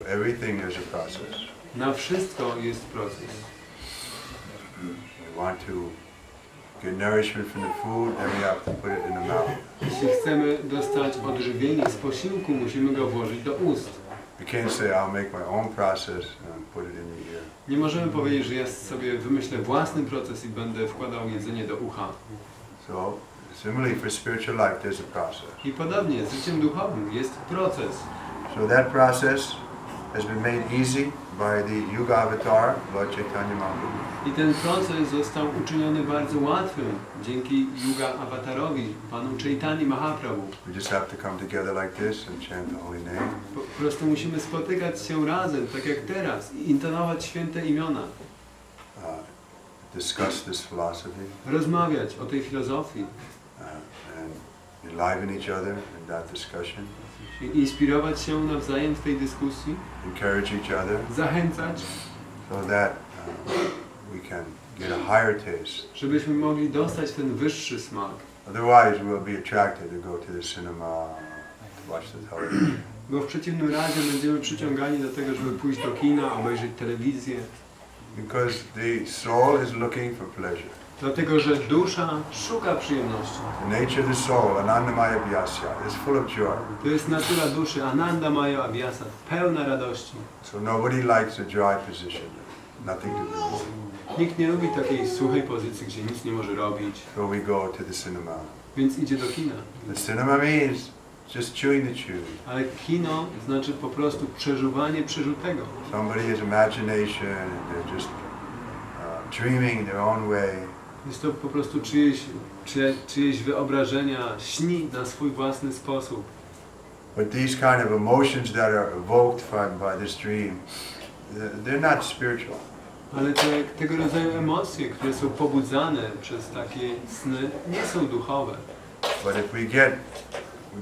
everything is a process. Na wszystko jest proces. We want to get nourishment from the food, then we have to put it in the mouth. Jeśli chcemy dostać odżywienie z posiłku, musimy go włożyć do ust. We can't say I'll make my own process and put it in the ear. Nie możemy powiedzieć, że ja sobie wymyślę własny proces i będę wkładał jedzenie do ucha. So, similarly for spiritual life, there's a process. I podobnie z życiem duchowym jest proces. So that process has been made easy by the Yuga Avatar, Lord Chaitanya Mahaprabhu. I ten proces został uczyniony bardzo łatwym dzięki Yuga Avatarowi, Panu Chaitani Mahaprabhu. We just have to come together like this and chant the holy name. Po prostu musimy spotykać się razem, tak jak teraz, i intonować święte imiona. Discuss this philosophy. Rozmawiać o tej filozofii. And enliven each other in that discussion. I inspirować się nawzajem w tej dyskusji. Encourage each other. Zachęcać. So that we can get a higher taste. Żebyśmy mogli dostać ten wyższy smak. Otherwise we'll be attracted to go to the cinema, to watch the television. Bo w przeciwnym razie będziemy przyciągani do tego, żeby pójść do kina, obejrzeć telewizję. Because the soul is looking for pleasure. Dlatego, że dusza szuka przyjemności. The nature of the soul, Anandamaya Vyasya, is full of joy. To jest natura duszy, Anandamaya Abhyasa, pełna radości. So nobody likes a dry position, nothing to do. Nikt nie lubi takiej suchej pozycji, gdzie nic nie może robić. So we go to the cinema. Więc idzie do kina. The cinema means just chewing the chew. Ale kino znaczy po prostu przeżuwanie przeżutego. Somebody has imagination and they're just dreaming their own way. Jest to po prostu czyjeś wyobrażenia, śni na swój własny sposób. But these kind of emotions that are evoked by this dream, they're not spiritual. Ale tego rodzaju emocje, które są pobudzane przez takie sny, nie są duchowe. But if we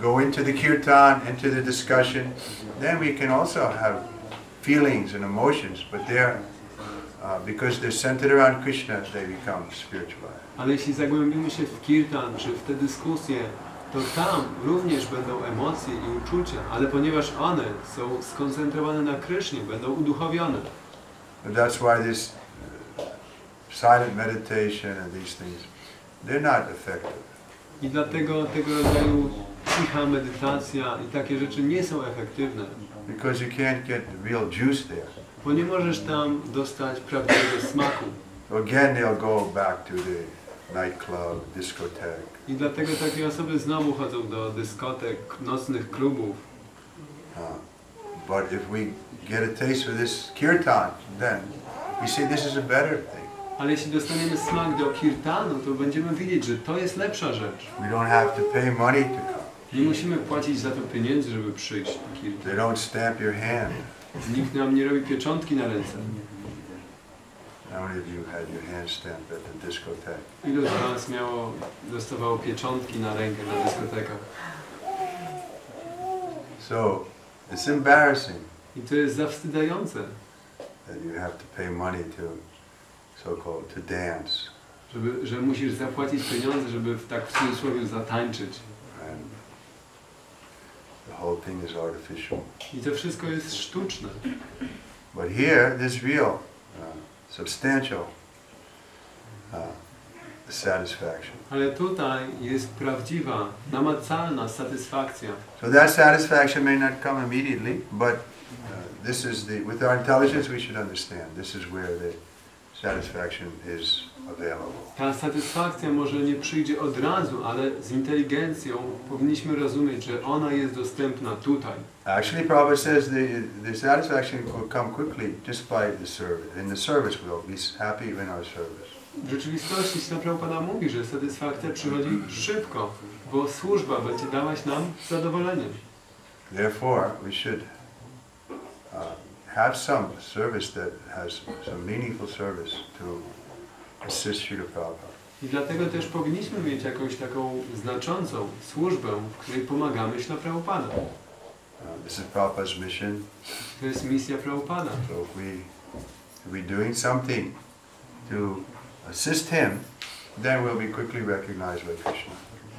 go into the kirtan, into the discussion, then we can also have feelings and emotions, but they're because they're centered around Kryshna, they become spiritual. Ale jeśli zagłębimy się w kirtan, czy w te dyskusje, to tam również będą emocje i uczucia, ale ponieważ one są skoncentrowane na Krysznie, będą uduchowione. And that's why this silent meditation and these things, they're not effective. I dlatego tego rodzaju cicha medytacja i takie rzeczy nie są efektywne. Because you can't get the real juice there. Bo nie możesz tam dostać prawdziwego smaku. So again they'll go back to the nightclub, discotheque. I dlatego takie osoby znowu chodzą do dyskotek, nocnych klubów. But if we get a taste for this kirtan, then we see this is a better thing. Ale jeśli dostaniemy smak do kirtanu, to będziemy widzieć, że to jest lepsza rzecz. We don't have to pay money to come. Nie musimy płacić za to pieniędzy, żeby przyjść na kirtan. They don't stamp your hand. Nikt nam nie robi pieczątki na ręce. How many of you had your hand stamped at the discotheque? Ilu z was dostawało pieczątki na rękę na dyskotekach? So it's embarrassing I to jest zawstydzające, that you have to pay money to so-called to dance. że musisz zapłacić pieniądze, żeby tak w cudzysłowie zatańczyć. And the whole thing is artificial. I to wszystko jest sztuczne. But here, there's real, substantial satisfaction. Ale tutaj jest prawdziwa, namacalna satysfakcja. So that satisfaction may not come immediately, but this is with our intelligence we should understand. This is where the satisfaction is available. Ta satysfakcja może nie przyjdzie od razu, ale z inteligencją powinniśmy rozumieć, że ona jest dostępna tutaj. Actually, Prabhupada says the satisfaction will come quickly just by the service. In the service we'll be happy in our service. W rzeczywistości Śrila Prabhupada mówi, że satysfakcja przychodzi szybko, bo służba będzie dawać nam zadowolenie. Therefore, we should have some service that has some meaningful service to assist Śrila Prabhupada. I dlatego też powinniśmy mieć jakąś taką znaczącą służbę, w której pomagamy Śrila Prabhupada. This is Prabhupada's mission. To jest misja Prabhupada. So if we're doing something to assist him, then we'll be quickly recognized by Krishna.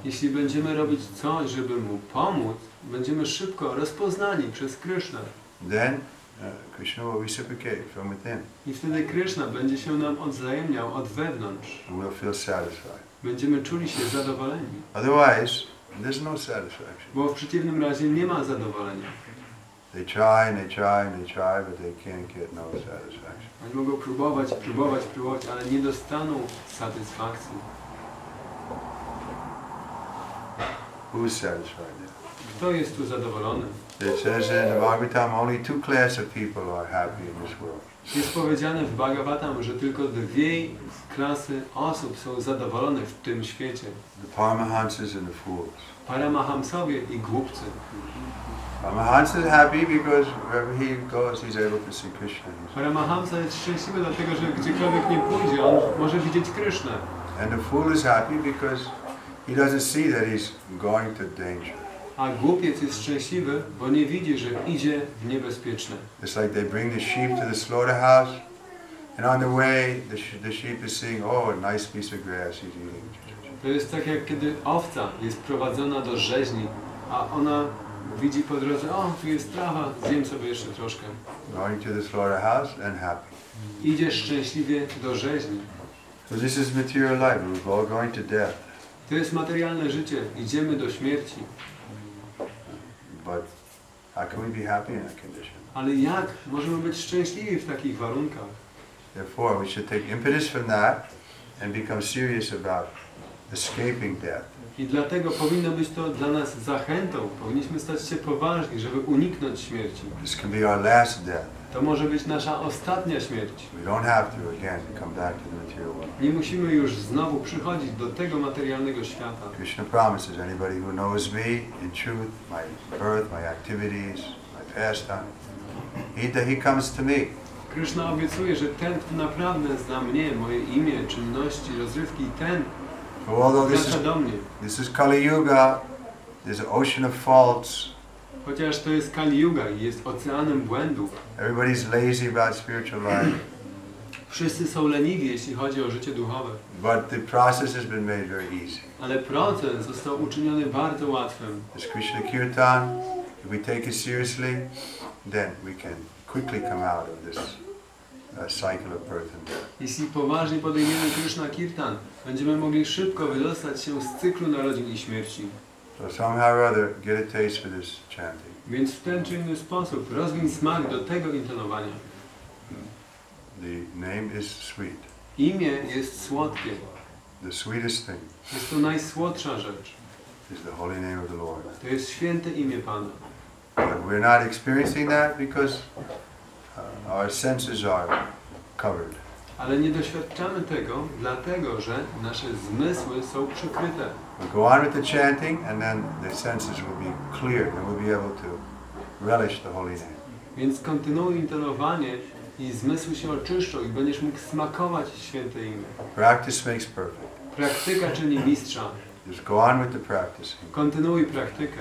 Jeśli będziemy robić coś, żeby mu pomóc, będziemy szybko rozpoznani przez Krysznę. Then Krishna will reciprocate from within. I wtedy Kryszna będzie się nam odwzajemniał od wewnątrz. And we'll feel satisfied. Będziemy czuli się zadowoleni. Otherwise, there's no satisfaction. Bo w przeciwnym razie nie ma zadowolenia. They try and they try and they try, but they can't get no satisfaction. Oni mogą próbować, ale nie dostaną satysfakcji. Who's satisfied now? Kto jest tu zadowolony? It says in the Bhagavatam, only two classes of people are happy in this world. Jest powiedziane w Bhagavatam, że tylko dwie klasy osób są zadowolone w tym świecie. The Paramahansas and the fools. Paramahamsowie i głupcy. Paramahansa is happy because wherever he goes, he's able to see Krishna. Paramahamsa jest szczęśliwy dlatego, że gdziekolwiek nie pójdzie, on może widzieć Krysznę. And the fool is happy because he doesn't see that he's going to danger. A głupiec jest szczęśliwy, bo nie widzi, że idzie w niebezpieczne. It's like they bring the sheep to the slaughterhouse, and on the way, the sheep is seeing, oh, a nice piece of grass he's eating. To jest tak, jak kiedy owca jest prowadzona do rzeźni, a ona widzi po drodze, o, tu jest trawa, zjem sobie jeszcze troszkę. Going to the slaughterhouse and happy. Idzie szczęśliwie do rzeźni. So this is material life. We're all going to death. To jest materialne życie. Idziemy do śmierci. But how can we be happy in that condition? Ale jak możemy być szczęśliwi w takich warunkach? Therefore, we should take impetus from that and become serious about escaping death. I dlatego powinno być to dla nas zachętą. Powinniśmy stać się poważni, żeby uniknąć śmierci. This can be our last death. To może być nasza ostatnia śmierć. We don't have to again come back to the material world. Nie musimy już znowu przychodzić do tego materialnego świata. Krishna promises anybody who knows me in truth, my birth, my activities, my pastime, he comes to me. Kryszna obiecuje, że ten, kto naprawdę zna mnie, moje imię, czynności, rozrywki, ten wraca do mnie. This is Kali Yuga, there's an ocean of faults. Chociaż to jest Kali Yuga i jest oceanem błędów. Everybody's lazy about spiritual life. Wszyscy są leniwi, jeśli chodzi o życie duchowe. But the process has been made very easy. Ale proces został uczyniony bardzo łatwym. This Krishna Kirtan, if we take it seriously, then we can quickly come out of this cycle of birth and death. Jeśli poważnie podejmiemy Krishna Kirtan, będziemy mogli szybko wydostać się z cyklu narodzin i śmierci. So somehow or other, get a taste for this chanting. Więc w ten czy inny sposób rozwiń smak do tego intonowania. The name is sweet. Imię jest słodkie. The sweetest thing Jest to najsłodsza rzecz. is the holy name of the Lord. To jest święte imię Pana. But we're not experiencing that because our senses are covered. Ale nie doświadczamy tego, dlatego że nasze zmysły są przykryte. We'll go on with the chanting and then the senses will be cleared and we'll be able to relish the holy name. Więc kontynuuj intonowanie i zmysły się oczyszczą i będziesz mógł smakować święte imię. Practice makes perfect. Praktyka czyni mistrza. Just go on with the practicing. Kontynuuj praktykę.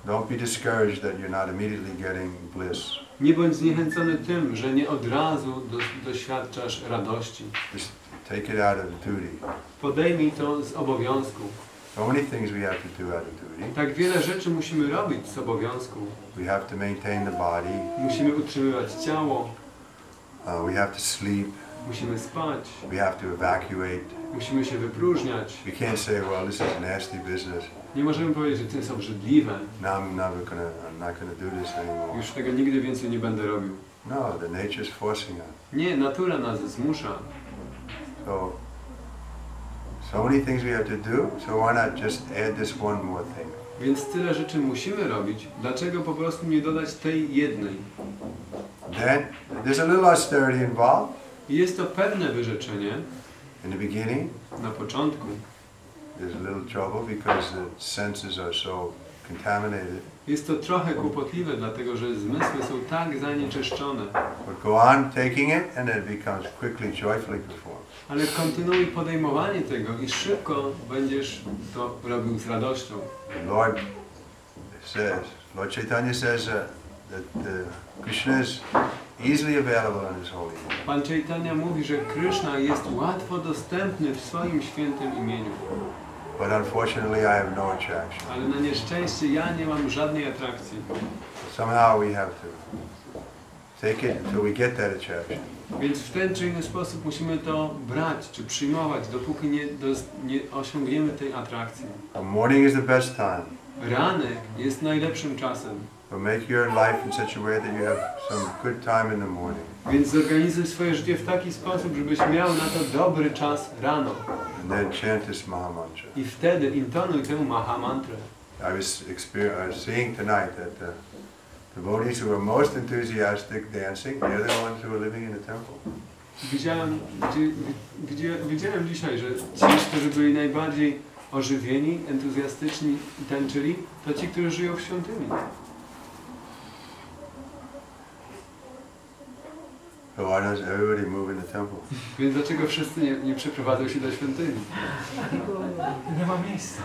Don't be discouraged that you're not immediately getting bliss. Nie bądź zniechęcony tym, że nie od razu doświadczasz radości. Just take it out of duty. Podejmij to z obowiązku. So many things we have to do out of duty. Tak wiele rzeczy musimy robić z obowiązku. We have to maintain the body. Musimy utrzymywać ciało. We have to sleep. Musimy spać. We have to evacuate. Musimy się wypróżniać. We can't say, well, this is nasty business. Nie możemy powiedzieć, że to jest obrzydliwe. Now I'm not gonna do this anymore. Już tego nigdy więcej nie będę robił. No, the nature is forcing us. Nie, natura nas zmusza. So many things we have to do, so why not just add this one more thing? Więc tyle rzeczy musimy robić. Dlaczego po prostu nie dodać tej jednej? Then, there's a little austerity involved. I jest to pewne wyrzeczenie. In the beginning, Na początku. there's a little trouble because the senses are so contaminated. Jest to trochę kłopotliwe, dlatego że zmysły są tak zanieczyszczone. But go on taking it and it becomes quickly, joyfully performed. Ale kontynuuj podejmowanie tego i szybko będziesz to robił z radością. Lord Chaitanya says that Krishna is easily available in His holy name. Pan Chaitanya mówi, że Kryszna jest łatwo dostępny w swoim świętym imieniu. But unfortunately I have no attraction. Ale na nieszczęście ja nie mam żadnej atrakcji. Somehow we have to take it until we get that attraction. Więc w ten czy inny sposób musimy to brać, czy przyjmować, dopóki nie osiągniemy tej atrakcji. The morning is the best time. Ranek jest najlepszym czasem. But make your life in such a way that you have some good time in the morning. Więc zorganizuj swoje życie w taki sposób, żebyś miał na to dobry czas rano. And then chant this Maha Mantra. I wtedy intonuj tę Maha Mantrę. I was seeing tonight that the devotees who are most enthusiastic dancing, they're the ones who are living in the temple. Widziałem dzisiaj, że ci, którzy byli najbardziej ożywieni, entuzjastyczni i tańczyli, to ci, którzy żyją w świątyni. So why does everybody move in the temple? Więc dlaczego wszyscy nie przeprowadzą się do świątyni? Nie ma miejsca.